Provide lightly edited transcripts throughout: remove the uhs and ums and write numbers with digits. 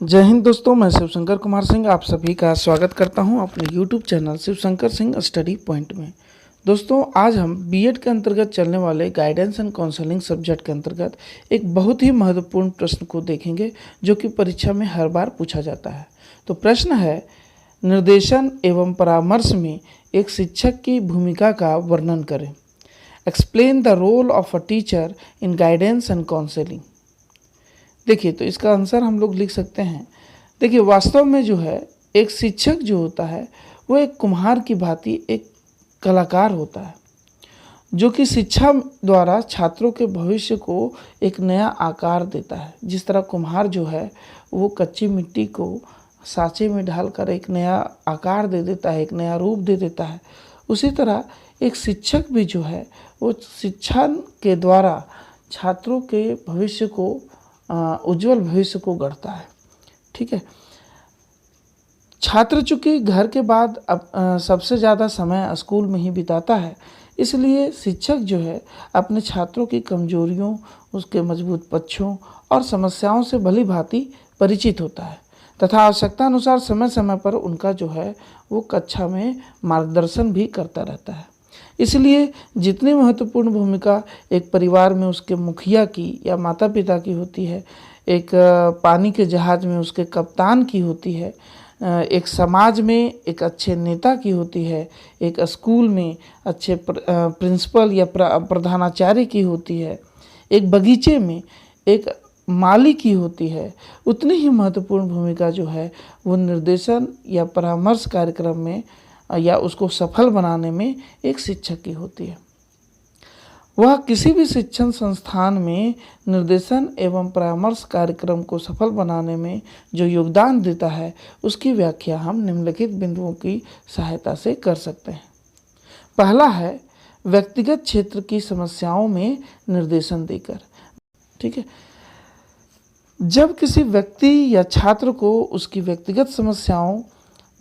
जय हिंद दोस्तों, मैं शिवशंकर कुमार सिंह आप सभी का स्वागत करता हूं अपने YouTube channel Shivshankar Singh study point में। दोस्तों, आज हम बीएड के अंतर्गत चलने वाले गाइडेंस एंड काउंसलिंग सब्जेक्ट के अंतर्गत एक बहुत ही महत्वपूर्ण प्रश्न को देखेंगे जो कि परीक्षा में हर बार पूछा जाता है। तो प्रश्न है, निर्देशन एवं परामर्श में एक शिक्षक की भूमिका का वर्णन करें। Explain the role of a teacher in guidance and counselling. देखिए, तो इसका आंसर हम लोग लिख सकते हैं। देखिए, वास्तव में जो है एक शिक्षक जो होता है वो एक कुम्हार की भांति एक कलाकार होता है जो कि शिक्षा द्वारा छात्रों के भविष्य को एक नया आकार देता है। जिस तरह कुम्हार जो है वो कच्ची मिट्टी को सांचे में डालकर एक नया आकार दे देता है, एक नया रूप दे देता है, उसी तरह एक शिक्षक भी जो है वो शिक्षा के द्वारा छात्रों के भविष्य को उज्जवल भविष्य को गढ़ता है। ठीक है, छात्र चूंकि घर के बाद सबसे ज़्यादा समय स्कूल में ही बिताता है, इसलिए शिक्षक जो है अपने छात्रों की कमजोरियों, उसके मजबूत पक्षों और समस्याओं से भली भांति परिचित होता है तथा आवश्यकता अनुसार समय समय पर उनका जो है वो कक्षा में मार्गदर्शन भी करता रहता है। इसलिए जितनी महत्वपूर्ण भूमिका एक परिवार में उसके मुखिया की या माता पिता की होती है, एक पानी के जहाज़ में उसके कप्तान की होती है, एक समाज में एक अच्छे नेता की होती है, एक स्कूल में अच्छे प्रिंसिपल या प्रधानाचार्य की होती है, एक बगीचे में एक माली की होती है, उतनी ही महत्वपूर्ण भूमिका जो है वो निर्देशन या परामर्श कार्यक्रम में या उसको सफल बनाने में एक शिक्षक की होती है। वह किसी भी शिक्षण संस्थान में निर्देशन एवं परामर्श कार्यक्रम को सफल बनाने में जो योगदान देता है उसकी व्याख्या हम निम्नलिखित बिंदुओं की सहायता से कर सकते हैं। पहला है व्यक्तिगत क्षेत्र की समस्याओं में निर्देशन देकर। ठीक है, जब किसी व्यक्ति या छात्र को उसकी व्यक्तिगत समस्याओं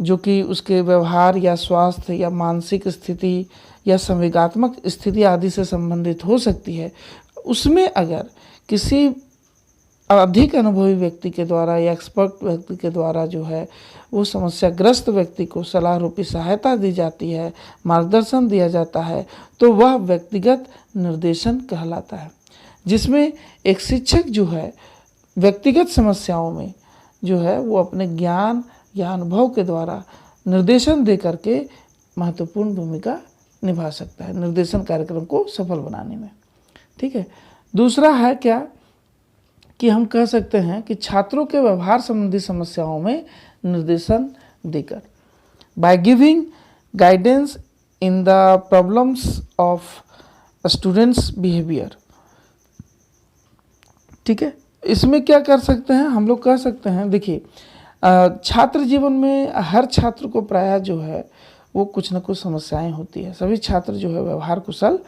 जो कि उसके व्यवहार या स्वास्थ्य या मानसिक स्थिति या संवेगात्मक स्थिति आदि से संबंधित हो सकती है, उसमें अगर किसी अधिक अनुभवी व्यक्ति के द्वारा या एक्सपर्ट व्यक्ति के द्वारा जो है वो समस्याग्रस्त व्यक्ति को सलाह रूपी सहायता दी जाती है, मार्गदर्शन दिया जाता है, तो वह व्यक्तिगत निर्देशन कहलाता है, जिसमें एक शिक्षक जो है व्यक्तिगत समस्याओं में जो है वो अपने ज्ञान या अनुभव के द्वारा निर्देशन दे करके महत्वपूर्ण भूमिका निभा सकता है निर्देशन कार्यक्रम को सफल बनाने में। ठीक है, दूसरा है क्या कि हम कह सकते हैं कि छात्रों के व्यवहार संबंधी समस्याओं में निर्देशन देकर, by giving guidance in the problems of students behaviour. ठीक है, इसमें क्या कर सकते हैं हम लोग, कह सकते हैं, देखिए छात्र जीवन में हर छात्र को प्रायः जो है वो कुछ न कुछ समस्याएं होती है। सभी छात्र जो है व्यवहार कुशल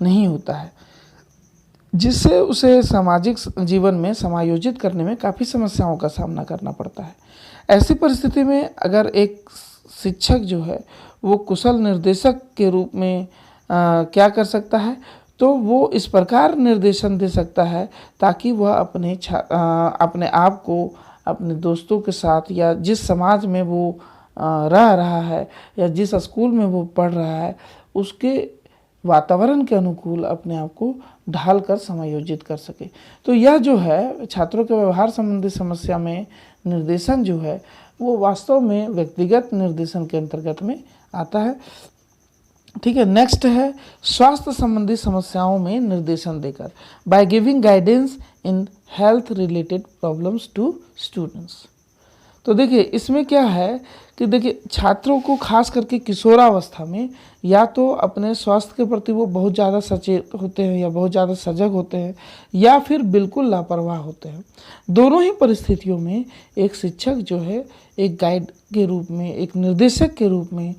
नहीं होता है, जिससे उसे सामाजिक जीवन में समायोजित करने में काफ़ी समस्याओं का सामना करना पड़ता है। ऐसी परिस्थिति में अगर एक शिक्षक जो है वो कुशल निर्देशक के रूप में क्या कर सकता है, तो वो इस प्रकार निर्देशन दे सकता है ताकि वह अपने आप को अपने दोस्तों के साथ या जिस समाज में वो रह रहा है या जिस स्कूल में वो पढ़ रहा है उसके वातावरण के अनुकूल अपने आप को ढाल कर समायोजित कर सके। तो यह जो है छात्रों के व्यवहार संबंधी समस्या में निर्देशन जो है वो वास्तव में व्यक्तिगत निर्देशन के अंतर्गत में आता है। ठीक है, नेक्स्ट है स्वास्थ्य संबंधी समस्याओं में निर्देशन देकर, by giving guidance in health related problems to students. तो देखिए, इसमें क्या है कि देखिए छात्रों को खास करके किशोरावस्था में या तो अपने स्वास्थ्य के प्रति वो बहुत ज़्यादा सचेत होते हैं या बहुत ज़्यादा सजग होते हैं या फिर बिल्कुल लापरवाह होते हैं। दोनों ही परिस्थितियों में एक शिक्षक जो है एक गाइड के रूप में, एक निर्देशक के रूप में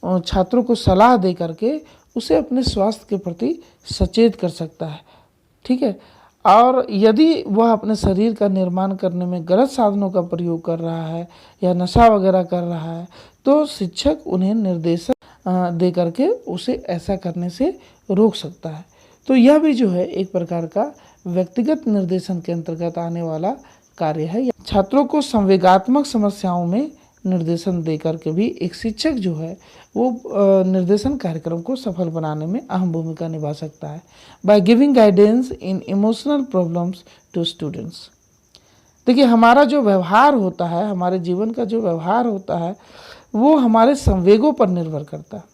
छात्रों को सलाह दे करके उसे अपने स्वास्थ्य के प्रति सचेत कर सकता है। ठीक है, और यदि वह अपने शरीर का निर्माण करने में गलत साधनों का प्रयोग कर रहा है या नशा वगैरह कर रहा है तो शिक्षक उन्हें निर्देशन दे करके उसे ऐसा करने से रोक सकता है। तो यह भी जो है एक प्रकार का व्यक्तिगत निर्देशन के अंतर्गत आने वाला कार्य है। छात्रों को संवेगात्मक समस्याओं में निर्देशन दे करके भी एक शिक्षक जो है वो निर्देशन कार्यक्रम को सफल बनाने में अहम भूमिका निभा सकता है। By giving guidance in emotional problems to students. देखिए, हमारा जो व्यवहार होता है, हमारे जीवन का जो व्यवहार होता है, वो हमारे संवेगों पर निर्भर करता है।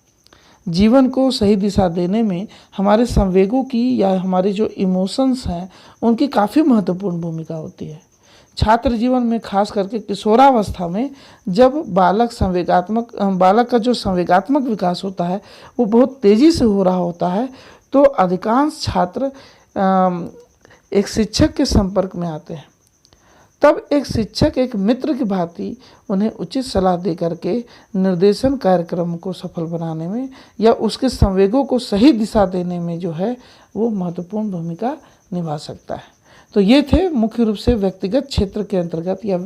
जीवन को सही दिशा देने में हमारे संवेगों की या हमारे जो इमोशंस हैं उनकी काफ़ी महत्वपूर्ण भूमिका होती है। छात्र जीवन में खास करके किशोरावस्था में जब बालक का जो संवेगात्मक विकास होता है वो बहुत तेज़ी से हो रहा होता है, तो अधिकांश छात्र एक शिक्षक के संपर्क में आते हैं। तब एक शिक्षक एक मित्र की भांति उन्हें उचित सलाह दे करके निर्देशन कार्यक्रम को सफल बनाने में या उसके संवेगों को सही दिशा देने में जो है वो महत्वपूर्ण भूमिका निभा सकता है। तो ये थे मुख्य रूप से व्यक्तिगत क्षेत्र के अंतर्गत या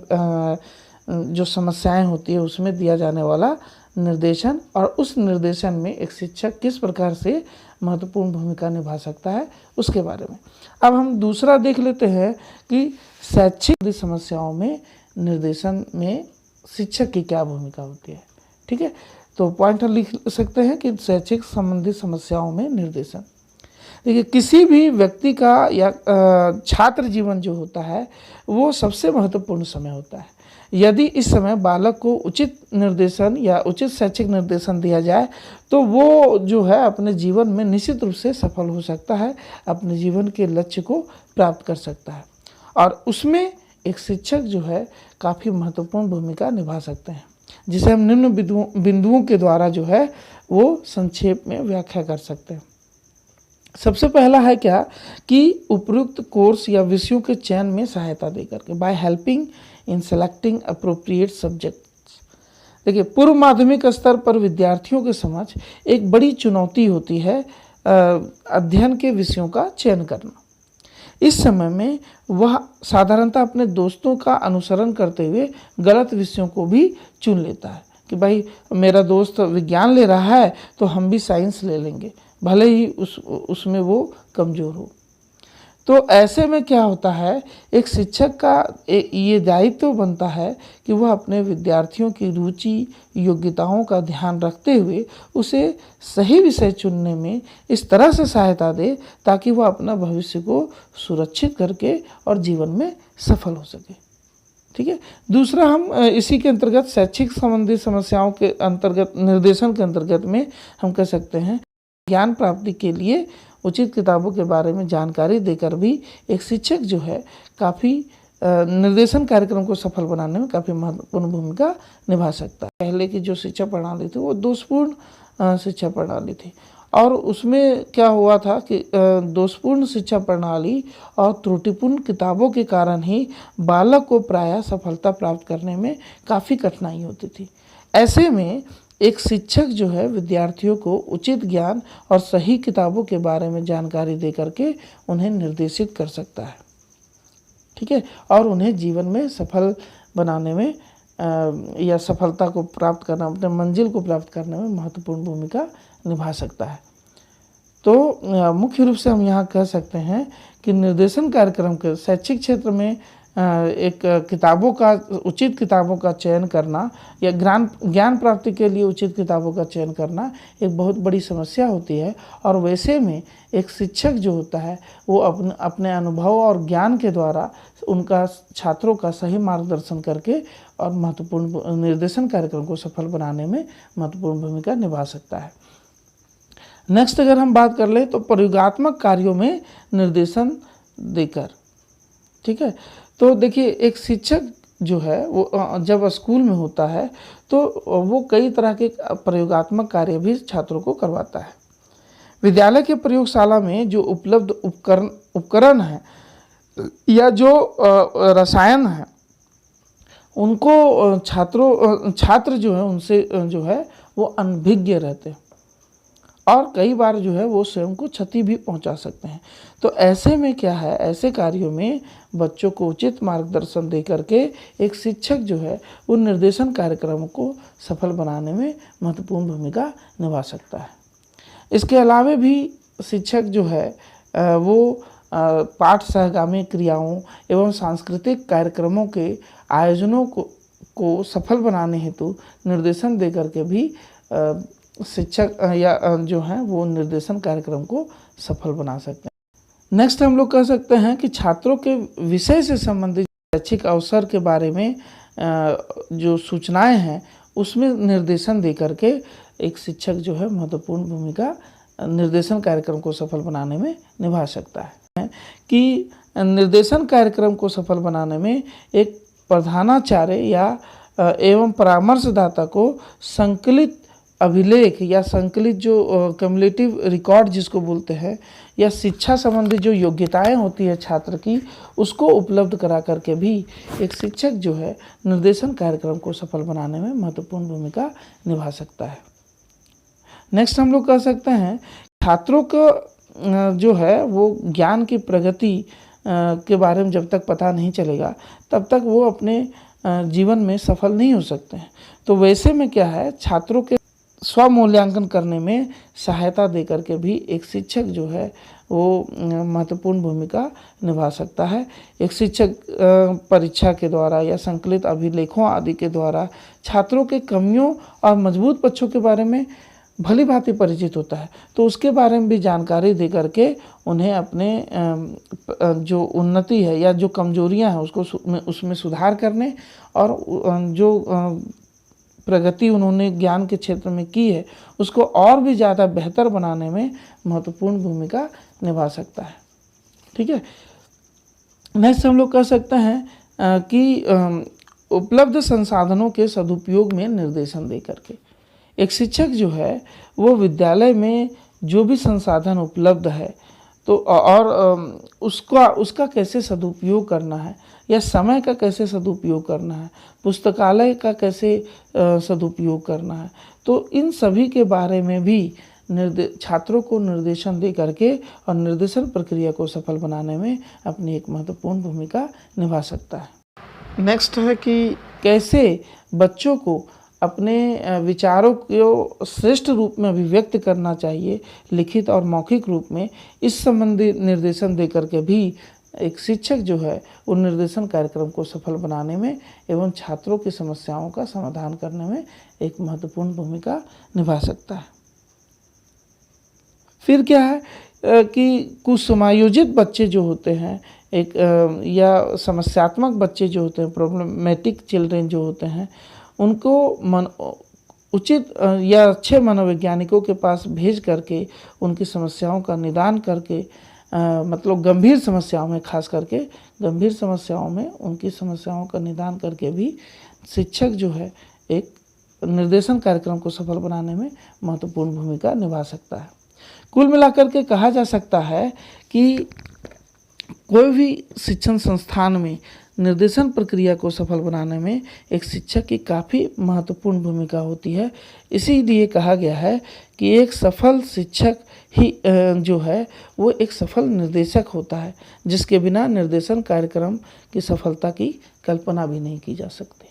जो समस्याएं होती है उसमें दिया जाने वाला निर्देशन, और उस निर्देशन में एक शिक्षक किस प्रकार से महत्वपूर्ण भूमिका निभा सकता है उसके बारे में। अब हम दूसरा देख लेते हैं कि शैक्षिक समस्याओं में निर्देशन में शिक्षक की क्या भूमिका होती है। ठीक है, तो पॉइंटर लिख सकते हैं कि शैक्षिक संबंधित समस्याओं में निर्देशन। देखिए, किसी भी व्यक्ति का या छात्र जीवन जो होता है वो सबसे महत्वपूर्ण समय होता है। यदि इस समय बालक को उचित निर्देशन या उचित शैक्षिक निर्देशन दिया जाए तो वो जो है अपने जीवन में निश्चित रूप से सफल हो सकता है, अपने जीवन के लक्ष्य को प्राप्त कर सकता है, और उसमें एक शिक्षक जो है काफ़ी महत्वपूर्ण भूमिका निभा सकते हैं, जिसे हम निम्न बिंदुओं के द्वारा जो है वो संक्षेप में व्याख्या कर सकते हैं। सबसे पहला है क्या कि उपयुक्त कोर्स या विषयों के चयन में सहायता देकर के, by helping in selecting appropriate subjects. देखिए, पूर्व माध्यमिक स्तर पर विद्यार्थियों के समक्ष एक बड़ी चुनौती होती है अध्ययन के विषयों का चयन करना। इस समय में वह साधारणतः अपने दोस्तों का अनुसरण करते हुए गलत विषयों को भी चुन लेता है कि भाई मेरा दोस्त विज्ञान ले रहा है तो हम भी साइंस ले लेंगे, भले ही उसमें वो कमज़ोर हो। तो ऐसे में क्या होता है, एक शिक्षक का ये दायित्व बनता है कि वह अपने विद्यार्थियों की रुचि योग्यताओं का ध्यान रखते हुए उसे सही विषय चुनने में इस तरह से सहायता दे ताकि वह अपना भविष्य को सुरक्षित करके और जीवन में सफल हो सके। ठीक है, दूसरा हम इसी के अंतर्गत शैक्षिक संबंधी समस्याओं के अंतर्गत निर्देशन के अंतर्गत में हम कह सकते हैं ज्ञान प्राप्ति के लिए उचित किताबों के बारे में जानकारी देकर भी एक शिक्षक जो है काफ़ी निर्देशन कार्यक्रम को सफल बनाने में काफ़ी महत्वपूर्ण भूमिका निभा सकता है। पहले की जो शिक्षा प्रणाली थी वो दोषपूर्ण शिक्षा प्रणाली थी, और उसमें क्या हुआ था कि दोषपूर्ण शिक्षा प्रणाली और त्रुटिपूर्ण किताबों के कारण ही बालक को प्रायः सफलता प्राप्त करने में काफ़ी कठिनाई होती थी। ऐसे में एक शिक्षक जो है विद्यार्थियों को उचित ज्ञान और सही किताबों के बारे में जानकारी दे करके उन्हें निर्देशित कर सकता है। ठीक है, और उन्हें जीवन में सफल बनाने में या सफलता को प्राप्त करना, अपने मंजिल को प्राप्त करने में महत्वपूर्ण भूमिका निभा सकता है। तो मुख्य रूप से हम यहाँ कह सकते हैं कि निर्देशन कार्यक्रम के शैक्षिक क्षेत्र में एक उचित किताबों का चयन करना या ज्ञान प्राप्ति के लिए उचित किताबों का चयन करना एक बहुत बड़ी समस्या होती है, और वैसे में एक शिक्षक जो होता है वो अपने अनुभव और ज्ञान के द्वारा उनका छात्रों का सही मार्गदर्शन करके और महत्वपूर्ण निर्देशन कार्यक्रम को सफल बनाने में महत्वपूर्ण भूमिका निभा सकता है। नेक्स्ट अगर हम बात कर लें तो प्रयोगात्मक कार्यों में निर्देशन देकर। ठीक है, तो देखिए एक शिक्षक जो है वो जब स्कूल में होता है तो वो कई तरह के प्रयोगात्मक कार्य भी छात्रों को करवाता है। विद्यालय के प्रयोगशाला में जो उपलब्ध उपकरण हैं या जो रसायन हैं उनको छात्र जो है उनसे जो है वो अनभिज्ञ रहते हैं, और कई बार जो है वो स्वयं को क्षति भी पहुंचा सकते हैं। तो ऐसे में क्या है, ऐसे कार्यों में बच्चों को उचित मार्गदर्शन दे करके एक शिक्षक जो है वो निर्देशन कार्यक्रमों को सफल बनाने में महत्वपूर्ण भूमिका निभा सकता है। इसके अलावा भी शिक्षक जो है वो पाठ सहगामी क्रियाओं एवं सांस्कृतिक कार्यक्रमों के आयोजनों को सफल बनाने हेतु निर्देशन दे करके भी शिक्षक या जो हैं वो निर्देशन कार्यक्रम को सफल बना सकते हैं। नेक्स्ट हम लोग कह सकते हैं कि छात्रों के विषय से संबंधित शैक्षिक अवसर के बारे में जो सूचनाएं हैं उसमें निर्देशन दे करके एक शिक्षक जो है महत्वपूर्ण भूमिका निर्देशन कार्यक्रम को सफल बनाने में निभा सकता है। कि निर्देशन कार्यक्रम को सफल बनाने में एक प्रधानाचार्य या एवं परामर्शदाता को संकलित अभिलेख या संकलित जो क्युमुलेटिव रिकॉर्ड जिसको बोलते हैं या शिक्षा संबंधी जो योग्यताएं होती है छात्र की उसको उपलब्ध करा करके भी एक शिक्षक जो है निर्देशन कार्यक्रम को सफल बनाने में महत्वपूर्ण भूमिका निभा सकता है। नेक्स्ट हम लोग कह सकते हैं छात्रों को जो है वो ज्ञान की प्रगति के बारे में जब तक पता नहीं चलेगा तब तक वो अपने जीवन में सफल नहीं हो सकते हैं। तो वैसे में क्या है, छात्रों के स्वमूल्यांकन करने में सहायता दे करके भी एक शिक्षक जो है वो महत्वपूर्ण भूमिका निभा सकता है। एक शिक्षक परीक्षा के द्वारा या संकलित अभिलेखों आदि के द्वारा छात्रों के कमियों और मजबूत पक्षों के बारे में भली भांति परिचित होता है, तो उसके बारे में भी जानकारी दे करके उन्हें अपने जो उन्नति है या जो कमजोरियां हैं उसको उसमें सुधार करने और जो प्रगति उन्होंने ज्ञान के क्षेत्र में की है उसको और भी ज़्यादा बेहतर बनाने में महत्वपूर्ण भूमिका निभा सकता है। ठीक है। नेक्स्ट हम लोग कह सकते हैं कि उपलब्ध संसाधनों के सदुपयोग में निर्देशन दे करके एक शिक्षक जो है वो विद्यालय में जो भी संसाधन उपलब्ध है तो और उसका कैसे सदुपयोग करना है या समय का कैसे सदुपयोग करना है, पुस्तकालय का कैसे सदुपयोग करना है, तो इन सभी के बारे में भी छात्रों को निर्देशन दे करके और निर्देशन प्रक्रिया को सफल बनाने में अपनी एक महत्वपूर्ण भूमिका निभा सकता है। नेक्स्ट है कि कैसे बच्चों को अपने विचारों को श्रेष्ठ रूप में अभिव्यक्त करना चाहिए लिखित और मौखिक रूप में, इस संबंधी निर्देशन दे करके भी एक शिक्षक जो है वो निर्देशन कार्यक्रम को सफल बनाने में एवं छात्रों की समस्याओं का समाधान करने में एक महत्वपूर्ण भूमिका निभा सकता है। फिर क्या है कि कुछ समायोजित बच्चे जो होते हैं एक या समस्यात्मक बच्चे जो होते हैं, प्रॉब्लमेटिक चिल्ड्रेन जो होते हैं, उनको उचित या अच्छे मनोवैज्ञानिकों के पास भेज करके उनकी समस्याओं का निदान करके मतलब गंभीर समस्याओं में, खास करके गंभीर समस्याओं में उनकी समस्याओं का निदान करके भी शिक्षक जो है एक निर्देशन कार्यक्रम को सफल बनाने में महत्वपूर्ण भूमिका निभा सकता है। कुल मिलाकर के कहा जा सकता है कि कोई भी शिक्षण संस्थान में निर्देशन प्रक्रिया को सफल बनाने में एक शिक्षक की काफ़ी महत्वपूर्ण भूमिका होती है। इसीलिए कहा गया है कि एक सफल शिक्षक ही जो है वो एक सफल निर्देशक होता है, जिसके बिना निर्देशन कार्यक्रम की सफलता की कल्पना भी नहीं की जा सकती।